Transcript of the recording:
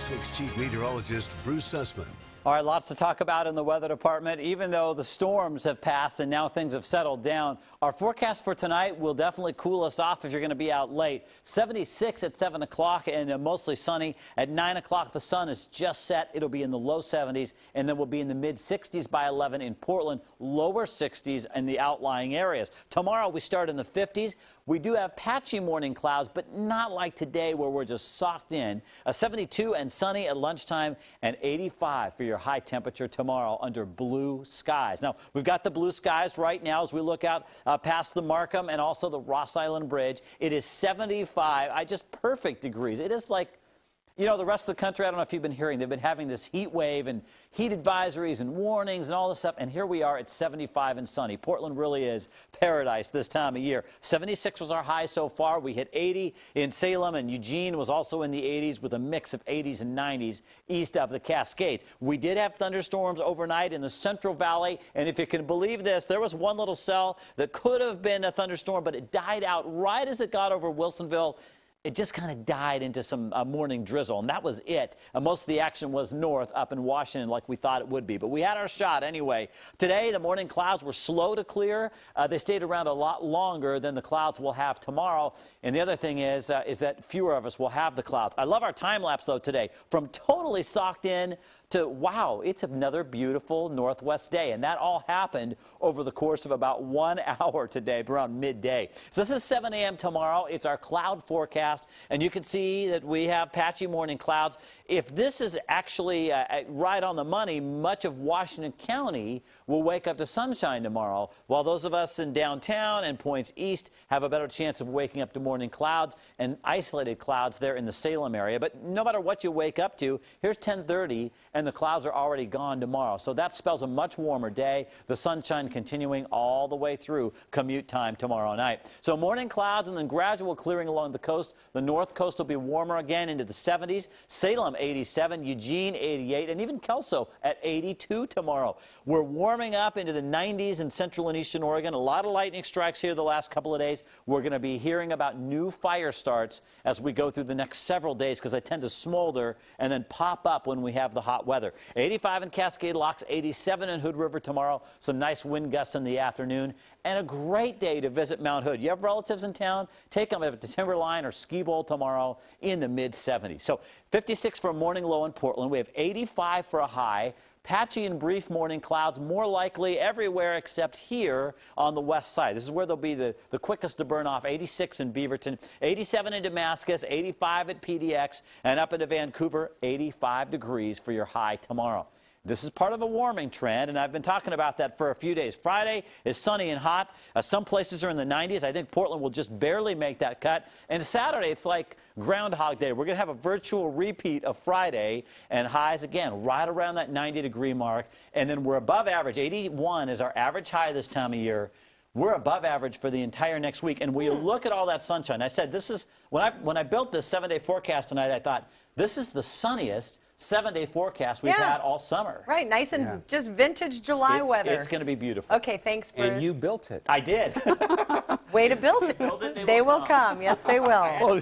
6 Chief Meteorologist Bruce Sussman. All right, lots to talk about in the weather department. Even though the storms have passed and now things have settled down, our forecast for tonight will definitely cool us off if you're going to be out late. 76 at 7 o'clock and mostly sunny. At 9 o'clock, the sun is just set. It'll be in the low 70s, and then we'll be in the mid-60s by 11 in Portland, lower 60s in the outlying areas. Tomorrow, we start in the 50s. We do have patchy morning clouds, but not like today where we're just socked in. 72 and sunny at lunchtime, and 85 for your high temperature tomorrow under blue skies. Now, we've got the blue skies right now as we look out past the Markham and also the Ross Island Bridge. It is 75, just perfect degrees. It is like, you know, the rest of the country, I don't know if you've been hearing, they've been having this heat wave and heat advisories and warnings and all this stuff, and here we are at 75 and sunny. Portland really is paradise this time of year. 76 was our high so far. We hit 80 in Salem, and Eugene was also in the 80s with a mix of 80s and 90s east of the Cascades. We did have thunderstorms overnight in the Central Valley, and if you can believe this, there was one little cell that could have been a thunderstorm, but it died out right as it got over Wilsonville. It just kind of died into some morning drizzle, and that was it. Most of the action was north up in Washington like we thought it would be. But we had our shot anyway. Today, the morning clouds were slow to clear. They stayed around a lot longer than the clouds we'll have tomorrow. And the other thing is that fewer of us will have the clouds. I love our time lapse, though, today. From totally socked in to, wow, it's another beautiful northwest day. And that all happened over the course of about 1 hour today, around midday. So this is 7 a.m. tomorrow. It's our cloud forecast. And you can see that we have patchy morning clouds. If this is actually right on the money, much of Washington County will wake up to sunshine tomorrow, while those of us in downtown and points east have a better chance of waking up to morning clouds and isolated clouds there in the Salem area. But no matter what you wake up to, here's 10:30, and the clouds are already gone tomorrow. So that spells a much warmer day. The sunshine continuing all the way through commute time tomorrow night. So morning clouds and then gradual clearing along the coast. The north coast will be warmer again into the 70s. Salem 87, Eugene 88, and even Kelso at 82 tomorrow. We're warming up into the 90s in central and eastern Oregon. A lot of lightning strikes here the last couple of days. We're going to be hearing about new fire starts as we go through the next several days because they tend to smolder and then pop up when we have the hot weather. 85 in Cascade Locks, 87 in Hood River tomorrow. Some nice wind gusts in the afternoon. And a great day to visit Mount Hood. You have relatives in town? Take them up to Timberline or Ski Bowl tomorrow in the mid-70s. So 56 for a morning low in Portland. We have 85 for a high. Patchy and brief morning clouds, more likely everywhere except here on the west side. This is where they'll be the quickest to burn off. 86 in Beaverton, 87 in Damascus, 85 at PDX, and up into Vancouver, 85 degrees for your high tomorrow. This is part of a warming trend, and I've been talking about that for a few days. Friday is sunny and hot. Some places are in the 90s. I think Portland will just barely make that cut. And Saturday, it's like Groundhog Day. We're going to have a virtual repeat of Friday, and highs, again, right around that 90-degree mark. And then we're above average. 81 is our average high this time of year. We're above average for the entire next week. And when you look at all that sunshine, I said this is, when I built this 7-day forecast tonight, I thought, this is the sunniest 7-day forecast we've had all summer. Right, nice and just vintage July weather. It's going to be beautiful. Okay, thanks, Bruce. And you built it. I did. Way to build it. They will come. Yes, they will.